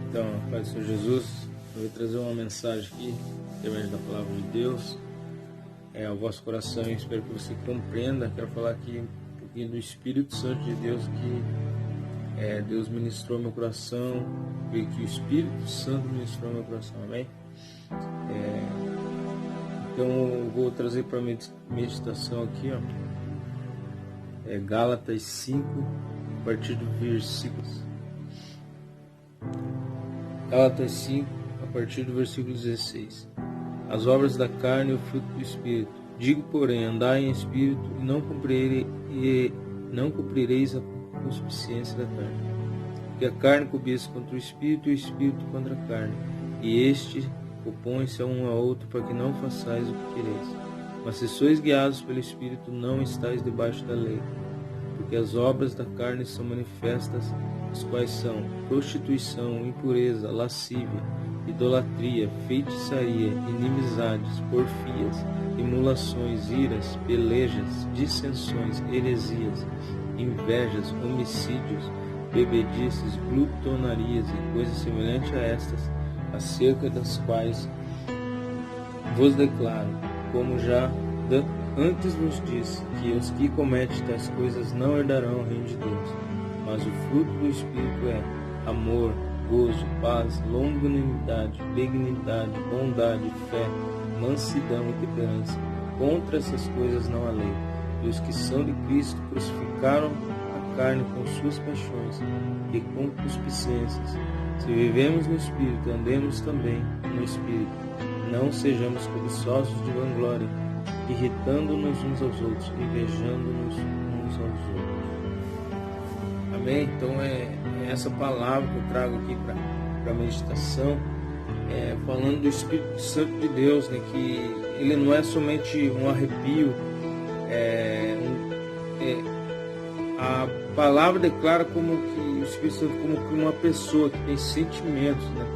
Então, Pai do Senhor Jesus, eu vou trazer uma mensagem aqui, através da palavra de Deus, ao vosso coração. Eu espero que você compreenda. Quero falar aqui um pouquinho do Espírito Santo de Deus, que Deus ministrou meu coração, e que o Espírito Santo ministrou meu coração, amém? Então, eu vou trazer para a meditação aqui, Gálatas 5, a partir do versículo. Gálatas 5, a partir do versículo 16. As obras da carne e o fruto do Espírito. Digo, porém, andai em Espírito e não cumprireis a concupiscência da carne. Porque a carne cobiça contra o Espírito e o Espírito contra a carne. E este opõe-se a um ao outro, para que não façais o que quereis. Mas se sois guiados pelo Espírito, não estáis debaixo da lei. Porque as obras da carne são manifestas, as quais são prostituição, impureza, lascívia, idolatria, feitiçaria, inimizades, porfias, emulações, iras, pelejas, dissensões, heresias, invejas, homicídios, bebedices, glutonarias e coisas semelhantes a estas, acerca das quais vos declaro, como já antes vos disse, que os que cometem tais coisas não herdarão o reino de Deus. Mas o fruto do Espírito é amor, gozo, paz, longanimidade, benignidade, bondade, fé, mansidão e temperança. Contra essas coisas não há lei. E os que são de Cristo crucificaram a carne com suas paixões e concupiscências. Se vivemos no Espírito, andemos também no Espírito. Não sejamos cobiçosos de vanglória, irritando-nos uns aos outros, invejando-nos uns aos outros. Amém? Então é essa palavra que eu trago aqui para a meditação, falando do Espírito Santo de Deus, né, que ele não é somente um arrepio, a palavra declara como que o Espírito Santo como que uma pessoa que tem sentimentos, né?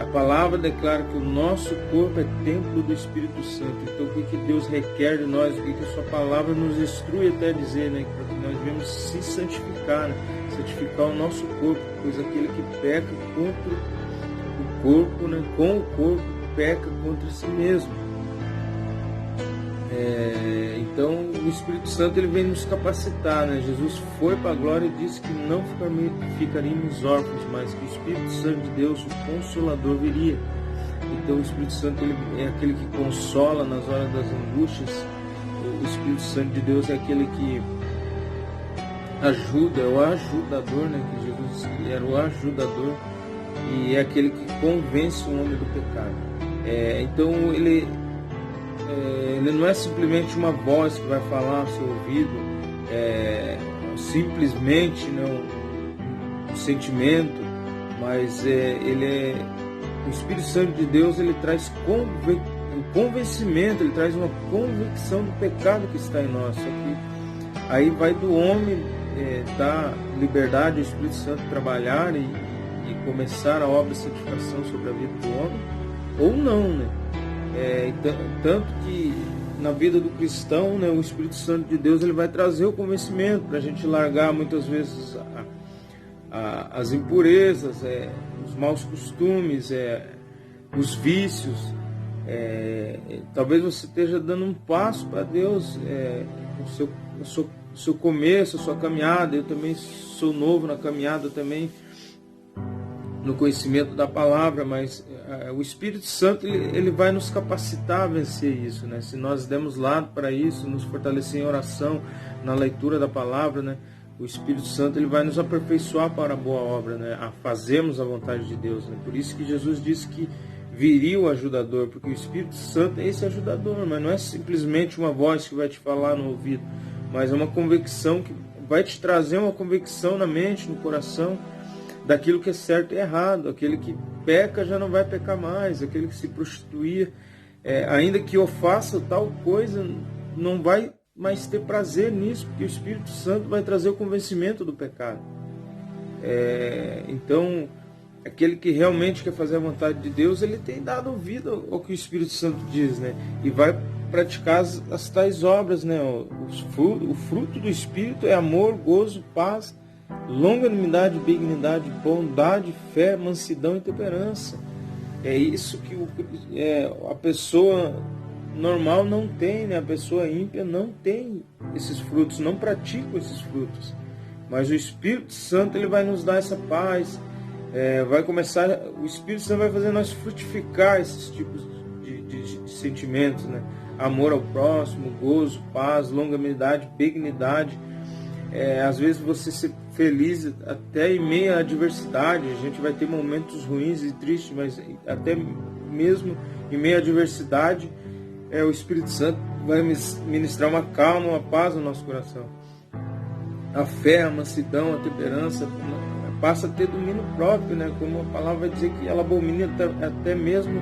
A palavra declara que o nosso corpo é templo do Espírito Santo. Então o que Deus requer de nós, o que a sua palavra nos instrui até dizer, né? Que nós devemos se santificar, né? Santificar o nosso corpo, pois aquele que peca contra o corpo, né? Com o corpo, peca contra si mesmo. Então o Espírito Santo ele vem nos capacitar, né? Jesus foi para a glória e disse que não ficaríamos órfãos, mas que o Espírito Santo de Deus, o Consolador, viria. Então o Espírito Santo ele é aquele que consola nas horas das angústias. O Espírito Santo de Deus é aquele que ajuda, é o ajudador, né? Que Jesus disse que era o ajudador, e é aquele que convence o homem do pecado. Então ele não é simplesmente uma voz que vai falar ao seu ouvido, simplesmente, né, um sentimento, mas o Espírito Santo de Deus, ele traz convencimento, ele traz uma convicção do pecado que está em nós. Só que aí vai do homem dar liberdade ao Espírito Santo trabalhar e começar a obra de santificação sobre a vida do homem, ou não, né? Tanto que na vida do cristão, né, o Espírito Santo de Deus ele vai trazer o convencimento para a gente largar muitas vezes as impurezas, os maus costumes, os vícios. Talvez você esteja dando um passo para Deus, o seu começo, a sua caminhada. Eu também sou novo na caminhada também, no conhecimento da palavra, mas o Espírito Santo ele vai nos capacitar a vencer isso, né? Se nós demos lado para isso, nos fortalecer em oração, na leitura da palavra, né? O Espírito Santo ele vai nos aperfeiçoar para a boa obra, né? A fazermos a vontade de Deus, né? Por isso que Jesus disse que viria o ajudador, porque o Espírito Santo é esse ajudador, mas não é simplesmente uma voz que vai te falar no ouvido, mas é uma convicção que vai te trazer uma convicção na mente, no coração, daquilo que é certo e errado. Aquele que peca já não vai pecar mais, aquele que se prostituir, ainda que eu faça tal coisa, não vai mais ter prazer nisso, porque o Espírito Santo vai trazer o convencimento do pecado. Então, aquele que realmente quer fazer a vontade de Deus, ele tem dado ouvido ao que o Espírito Santo diz, né? E vai praticar as tais obras, né? O fruto do Espírito é amor, gozo, paz, longanimidade, benignidade, bondade, fé, mansidão e temperança. É isso que a pessoa normal não tem, né? A pessoa ímpia não tem esses frutos, não pratica esses frutos. Mas o Espírito Santo, ele vai nos dar essa paz, o Espírito Santo vai fazer nós frutificar esses tipos de sentimentos, né? Amor ao próximo, gozo, paz, longanimidade, benignidade. Às vezes você ser feliz até em meio à adversidade. A gente vai ter momentos ruins e tristes, mas até mesmo em meio à adversidade, o Espírito Santo vai ministrar uma calma, uma paz no nosso coração. A fé, a mansidão, a temperança passa a ter domínio próprio, né? Como a palavra vai dizer que ela abomina até mesmo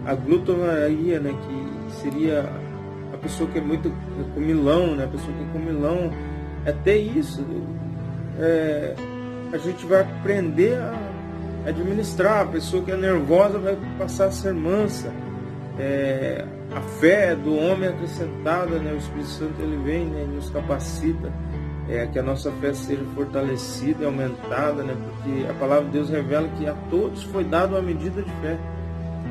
a glutonaria, né? Que seria a pessoa que é muito comilão, né? A pessoa que é comilão. Até isso a gente vai aprender a administrar. A pessoa que é nervosa vai passar a ser mansa. A fé do homem acrescentada, né? O Espírito Santo, ele vem, né? E nos capacita que a nossa fé seja fortalecida e aumentada, né? Porque a palavra de Deus revela que a todos foi dada uma medida de fé,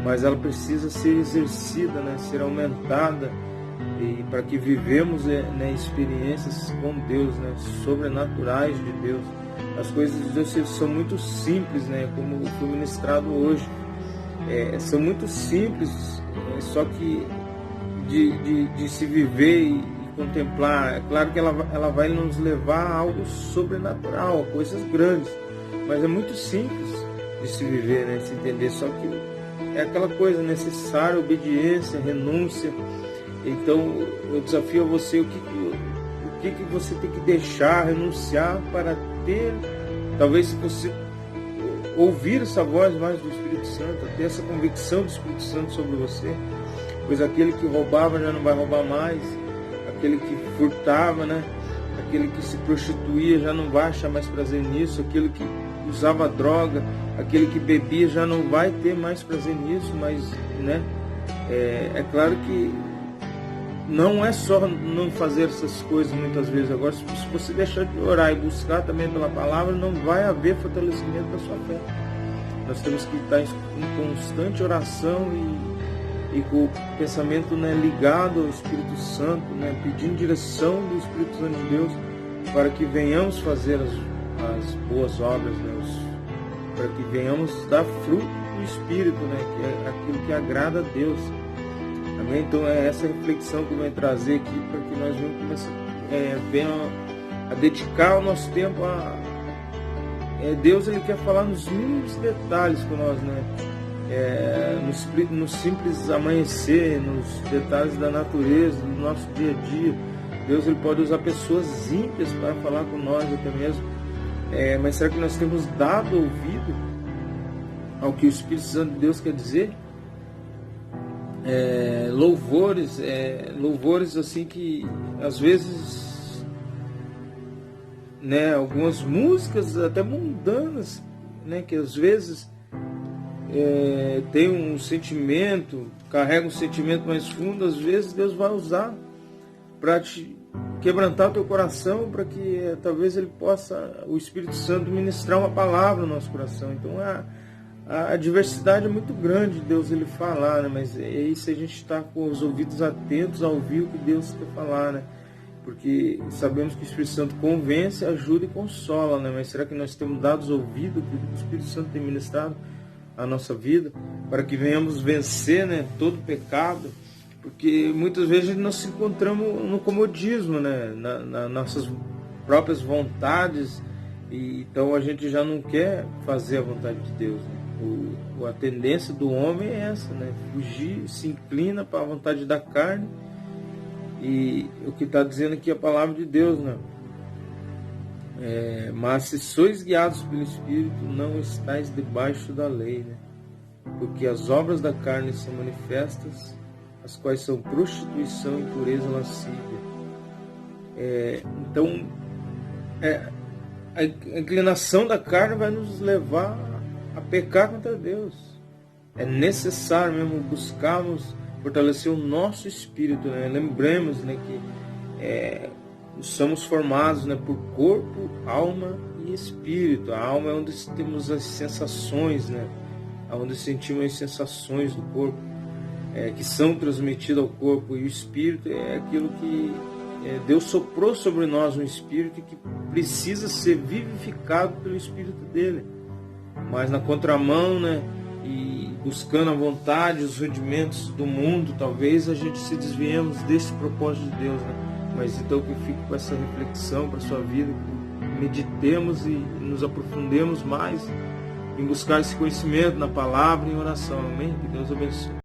mas ela precisa ser exercida, né? Ser aumentada, e para que vivemos, né, experiências com Deus, né? Sobrenaturais de Deus. As coisas de Deus são muito simples, né? Como foi ministrado hoje, são muito simples, só que de se viver e contemplar. É claro que ela vai nos levar a algo sobrenatural, a coisas grandes, mas é muito simples de se viver, né? Se entender. Só que é aquela coisa necessária, obediência, renúncia. Então eu desafio a você, o que você tem que deixar, renunciar para ter, talvez, se você ouvir essa voz mais do Espírito Santo, ter essa convicção do Espírito Santo sobre você, pois aquele que roubava já não vai roubar mais, aquele que furtava, né? Aquele que se prostituía já não vai achar mais prazer nisso, aquele que usava droga, aquele que bebia já não vai ter mais prazer nisso, mas, né? É claro que não é só não fazer essas coisas muitas vezes. Agora, se você deixar de orar e buscar também pela palavra, não vai haver fortalecimento da sua fé. Nós temos que estar em constante oração e com o pensamento, né, ligado ao Espírito Santo, né, pedindo direção do Espírito Santo de Deus para que venhamos fazer as boas obras, né, para que venhamos dar fruto do Espírito, né, que é aquilo que agrada a Deus. Amém? Então é essa reflexão que eu venho trazer aqui, para que nós venhamos a dedicar o nosso tempo a Deus. Ele quer falar nos mínimos detalhes com nós, né? No simples amanhecer, nos detalhes da natureza, do nosso dia a dia. Deus, ele pode usar pessoas ímpias para falar com nós até mesmo. Mas será que nós temos dado ouvido ao que o Espírito Santo de Deus quer dizer? Louvores assim que às vezes, né, algumas músicas até mundanas, né, que às vezes tem um sentimento, carrega um sentimento mais fundo. Às vezes Deus vai usar para te quebrantar o teu coração, para que talvez ele possa, o Espírito Santo, ministrar uma palavra no nosso coração. Então a diversidade é muito grande de Deus ele falar, né? Mas é isso, a gente está com os ouvidos atentos a ouvir o que Deus quer falar, né? Porque sabemos que o Espírito Santo convence, ajuda e consola, né? Mas será que nós temos dado ouvidos que o Espírito Santo tem ministrado a nossa vida, para que venhamos vencer, né, todo pecado? Porque muitas vezes nós nos encontramos no comodismo, né, nas nossas próprias vontades, e então a gente já não quer fazer a vontade de Deus, né? A tendência do homem é essa, né? Fugir, se inclina para a vontade da carne, e o que está dizendo aqui a palavra de Deus, né? Mas se sois guiados pelo Espírito, não estáis debaixo da lei, né? Porque as obras da carne são manifestas, as quais são prostituição, impureza, lascívia. Então, a inclinação da carne vai nos levar a pecar contra Deus. É necessário mesmo buscarmos fortalecer o nosso espírito, né? Lembremos, né, que somos formados, né, por corpo, alma e e espírito. A alma é onde temos as sensações, né? Onde sentimos as sensações do corpo, que são transmitidas ao corpo. E o espírito é aquilo que Deus soprou sobre nós, um espírito que precisa ser vivificado pelo espírito dele. Mas na contramão, né? E buscando a vontade, os rudimentos do mundo, talvez a gente se desviemos desse propósito de Deus, né? Mas então que eu fico com essa reflexão para a sua vida, que meditemos e nos aprofundemos mais em buscar esse conhecimento na palavra e em oração. Amém? Que Deus abençoe.